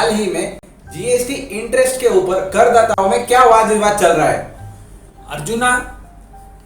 हाल ही में GST interest के ऊपर करदाताओं में क्या वाद विवाद चल रहा है? अर्जुना,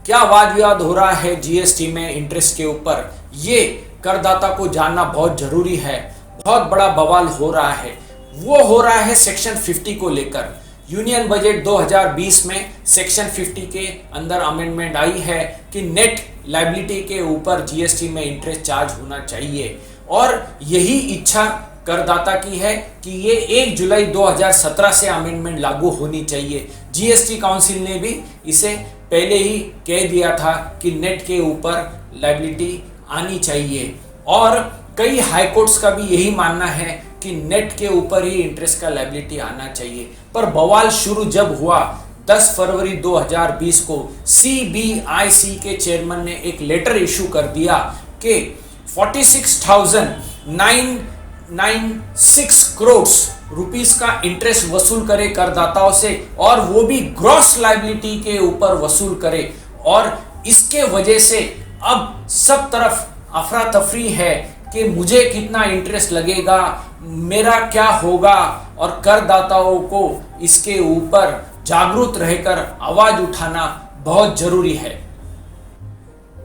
क्या वाद विवाद हो रहा है जीएसटी में इंटरेस्ट के ऊपर, ये करदाता को जानना बहुत जरूरी है। बहुत बड़ा बवाल हो रहा है, वो हो रहा है सेक्शन 50 को लेकर। यूनियन बजट 2020 में सेक्शन 50 के अंदर अमेंडमेंट आई है कि नेट लायबिलिटी के ऊपर जीएसटी में इंटरेस्ट चार्ज होना चाहिए, और यही इच्छा करदाता की है कि ये 1 जुलाई 2017 से अमेंडमेंट लागू होनी चाहिए। जीएसटी काउंसिल ने भी इसे पहले ही कह दिया था कि नेट के ऊपर लायबिलिटी आनी चाहिए, और कई हाई कोर्ट्स का भी यही मानना है कि नेट के ऊपर ही इंटरेस्ट का लायबिलिटी आना चाहिए। पर बवाल शुरू जब हुआ 10 फरवरी 2020 को सीबीआईसी के चेयरमैन ने एक लेटर इशू कर दिया कि 46,996 करोड़ रुपीस का इंटरेस्ट वसूल करे करदाताओं से, और वो भी ग्रॉस लायबिलिटी के ऊपर वसूल करे। और इसके वजह से अब सब तरफ अफरा तफरी है कि मुझे कितना इंटरेस्ट लगेगा, मेरा क्या होगा, और करदाताओं को इसके ऊपर जागरूक रहकर आवाज उठाना बहुत जरूरी है।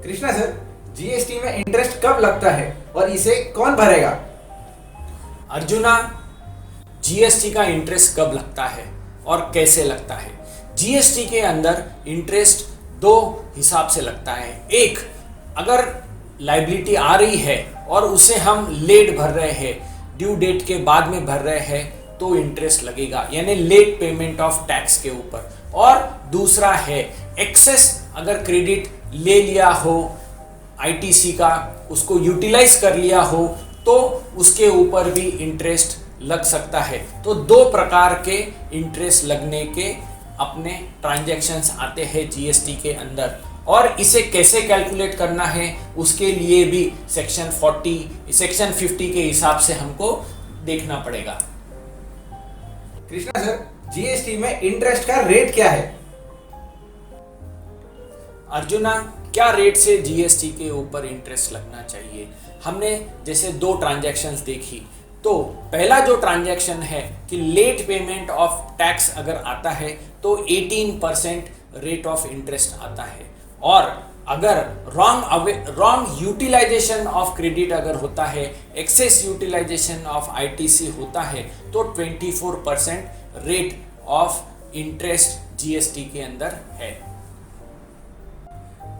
कृष्णा सर, जीएसटी में इंटरेस्ट कब लगता है और इसे कौन भरेगा? अर्जुना, जीएसटी का इंटरेस्ट कब लगता है और कैसे लगता है? जीएसटी के अंदर इंटरेस्ट 2 हिसाब से लगता है। एक, अगर लायबिलिटी आ रही है और उसे हम लेट भर रहे हैं, ड्यू डेट के बाद में भर रहे हैं, तो इंटरेस्ट लगेगा, यानी लेट पेमेंट ऑफ टैक्स के ऊपर। और दूसरा है एक्सेस, अगर क्रेडिट ले लिया हो आईटीसी का, उसको यूटिलाइज कर लिया हो, तो उसके ऊपर भी इंटरेस्ट लग सकता है। तो 2 प्रकार के इंटरेस्ट लगने के अपने ट्रांजैक्शंस आते हैं जीएसटी के अंदर, और इसे कैसे कैलकुलेट करना है उसके लिए भी सेक्शन 50 के हिसाब से हमको देखना पड़ेगा। कृष्णा सर, जीएसटी में इंटरेस्ट का रेट क्या है? अर्जुना, क्या रेट से जीएसटी के ऊपर इंटरेस्ट लगना चाहिए? हमने जैसे 2 ट्रांजैक्शंस देखी, तो पहला जो ट्रांजैक्शन है कि लेट पेमेंट ऑफ टैक्स अगर आता है तो 18% रेट ऑफ इंटरेस्ट आता है, और अगर रॉन्ग यूटिलाइजेशन ऑफ क्रेडिट अगर होता है, एक्सेस यूटिलाइजेशन ऑफ आईटीसी होता है, तो 24% रेट ऑफ इंटरेस्ट जीएसटी के अंदर है।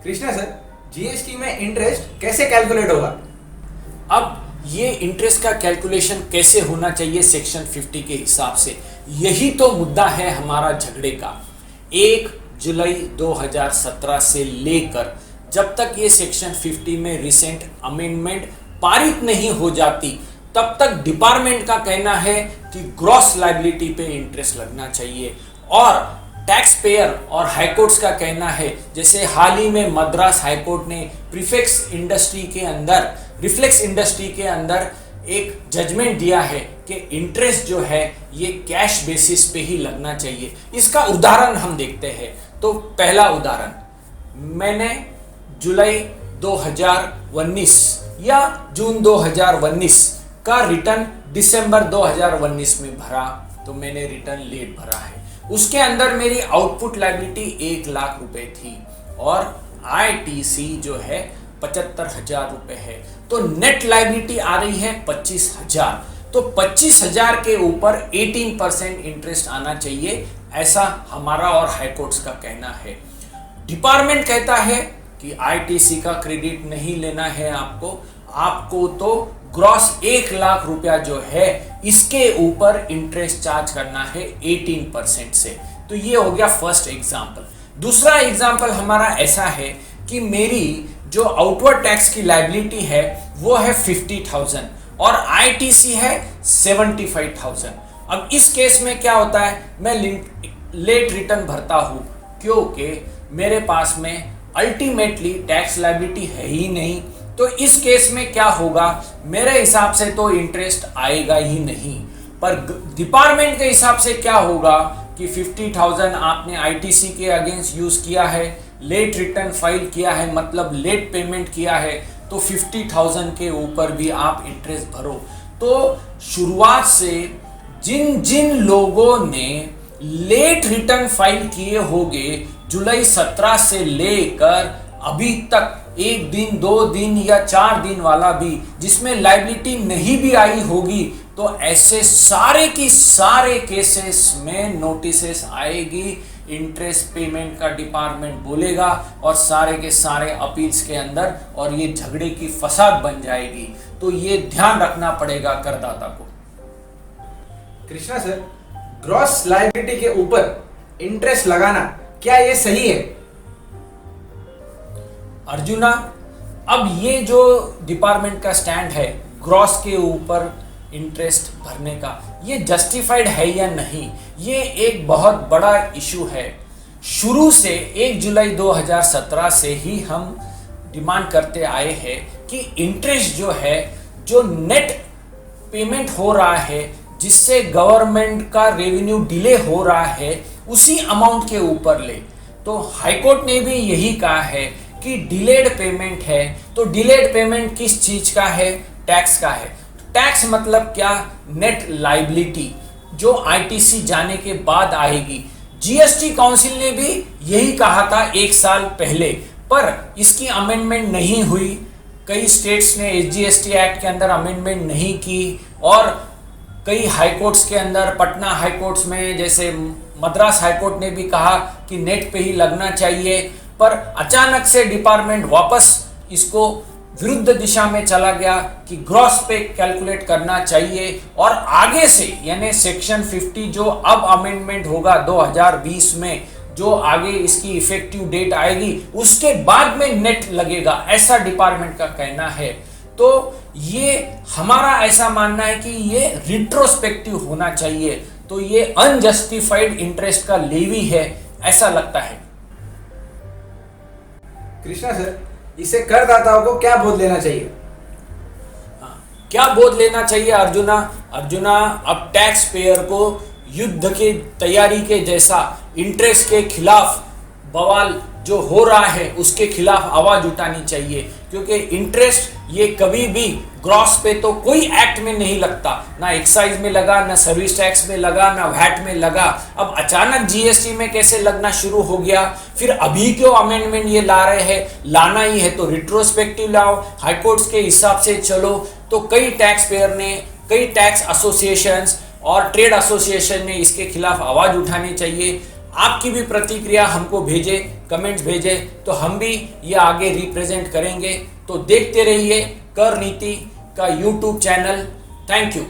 कृष्णा सर, जीएसटी में इंटरेस्ट कैसे कैलकुलेट होगा? अब ये इंटरेस्ट का कैलकुलेशन कैसे होना चाहिए सेक्शन 50 के हिसाब से, यही तो मुद्दा है हमारा झगड़े का। 1 जुलाई 2017 से लेकर जब तक ये सेक्शन 50 में रिसेंट अमेंडमेंट पारित नहीं हो जाती, तब तक डिपार्टमेंट का कहना है कि ग्रॉस लायबिलिटी पे इंटरेस्ट लगना चाहिए, और टैक्स पेयर और हाईकोर्ट्स का कहना है, जैसे हाल ही में मद्रास हाईकोर्ट ने रिफ्लेक्स इंडस्ट्री के अंदर एक जजमेंट दिया है कि इंटरेस्ट जो है ये कैश बेसिस पे ही लगना चाहिए। इसका उदाहरण हम देखते हैं। तो पहला उदाहरण, मैंने जुलाई 2019 या जून 2019 का रिटर्न दिसंबर 2019 में भरा, तो मैंने रिटर्न लेट भरा है। उसके अंदर मेरी आउटपुट लायबिलिटी 1 लाख रुपए थी, और आईटीसी जो है 75,000 रुपए है, तो नेट लायबिलिटी आ रही है 25,000। तो 25,000 के ऊपर 18% इंटरेस्ट आना चाहिए, ऐसा हमारा और हाईकोर्ट्स का कहना है। डिपार्टमेंट कहता है कि आईटीसी का क्रेडिट नहीं लेना है आपको तो ग्रॉस 1 लाख रुपया जो है इसके ऊपर इंटरेस्ट चार्ज करना है 18% से। तो ये हो गया फर्स्ट एग्जांपल। दूसरा एग्जांपल हमारा ऐसा है कि मेरी जो आउटवर्ड टैक्स की लायबिलिटी है वो है 50,000 और आईटीसी है 75,000। अब इस केस में क्या होता है, मैं लेट रिटर्न भरता हूं क्योंकि मेरे पास में अल्टीमेटली टैक्स लायबिलिटी है ही नहीं। तो इस केस में क्या होगा, मेरे हिसाब से तो इंटरेस्ट आएगा ही नहीं, पर डिपार्टमेंट के हिसाब से क्या होगा कि 50,000 आपने आईटीसी के अगेंस्ट यूज किया है, लेट रिटर्न फाइल किया है, मतलब लेट पेमेंट किया है, तो 50,000 के ऊपर भी आप इंटरेस्ट भरो। तो शुरुआत से जिन जिन लोगों ने लेट रिटर्न फाइल किए होंगे जुलाई 17 से लेकर अभी तक, एक दिन 2 दिन या 4 दिन वाला भी जिसमें लायबिलिटी नहीं भी आई होगी, तो ऐसे सारे की सारे केसेस में नोटिसेस आएगी, इंटरेस्ट पेमेंट का डिपार्टमेंट बोलेगा और सारे के सारे अपील्स के अंदर, और ये झगड़े की फसाद बन जाएगी। तो ये ध्यान रखना पड़ेगा करदाता को। कृष्णा सर, ग्रॉस लायबिलिटी के ऊपर इंटरेस्ट लगाना क्या ये सही है? अर्जुना, अब ये जो डिपार्टमेंट का स्टैंड है ग्रॉस के ऊपर इंटरेस्ट भरने का, ये जस्टिफाइड है या नहीं, ये एक बहुत बड़ा इशू है। शुरू से 1 जुलाई 2017 से ही हम डिमांड करते आए हैं कि इंटरेस्ट जो है, जो नेट पेमेंट हो रहा है जिससे गवर्नमेंट का रेवेन्यू डिले हो रहा है, उसी अमाउंट के ऊपर ले। तो हाईकोर्ट ने भी यही कहा है कि डिलेड पेमेंट है, तो डिलेड पेमेंट किस चीज का है? टैक्स का है। टैक्स मतलब क्या? नेट लायबिलिटी जो आईटीसी जाने के बाद आएगी। जीएसटी काउंसिल ने भी यही कहा था 1 साल पहले, पर इसकी अमेंडमेंट नहीं हुई। कई स्टेट्स ने एसजीएसटी एक्ट के अंदर अमेंडमेंट नहीं की, और कई हाईकोर्ट्स के अंदर, पटना हाईकोर्ट्स में, जैसे मद्रास हाईकोर्ट ने भी कहा कि नेट पे ही लगना चाहिए, पर अचानक से डिपार्टमेंट वापस इसको विरुद्ध दिशा में चला गया कि ग्रॉस पे कैलकुलेट करना चाहिए। और आगे से यानी सेक्शन 50 जो अब अमेंडमेंट होगा 2020 में, जो आगे इसकी इफेक्टिव डेट आएगी, उसके बाद में नेट लगेगा, ऐसा डिपार्टमेंट का कहना है। तो ये हमारा ऐसा मानना है कि ये रिट्रोस्पेक्टिव होना चाहिए, तो ये अनजस्टिफाइड इंटरेस्ट का लेवी है, ऐसा लगता है। कृष्णा सर, इसे करदाताओं को क्या बोध लेना चाहिए? क्या बोध लेना चाहिए अर्जुना? अर्जुना, अब टैक्स पेयर को युद्ध के तैयारी के जैसा इंटरेस्ट के खिलाफ बवाल जो हो रहा है उसके खिलाफ आवाज उठानी चाहिए, क्योंकि इंटरेस्ट ये कभी भी ग्रॉस पे तो कोई एक्ट में नहीं लगता, ना एक्साइज में लगा, ना सर्विस टैक्स में लगा, ना वैट में लगा। अब अचानक जीएसटी में कैसे लगना शुरू हो गया? फिर अभी क्यों अमेंडमेंट ये ला रहे हैं? लाना ही है तो रिट्रोस्पेक्टिव लाओ, हाईकोर्ट्स के हिसाब से चलो। तो कई टैक्स पेयर ने, कई टैक्स एसोसिएशंस और ट्रेड एसोसिएशन ने इसके खिलाफ आवाज उठानी चाहिए। आपकी भी प्रतिक्रिया हमको भेजे, कमेंट्स भेजे, तो हम भी ये आगे रिप्रेजेंट करेंगे। तो देखते रहिए कर नीति का यूट्यूब चैनल। Thank you.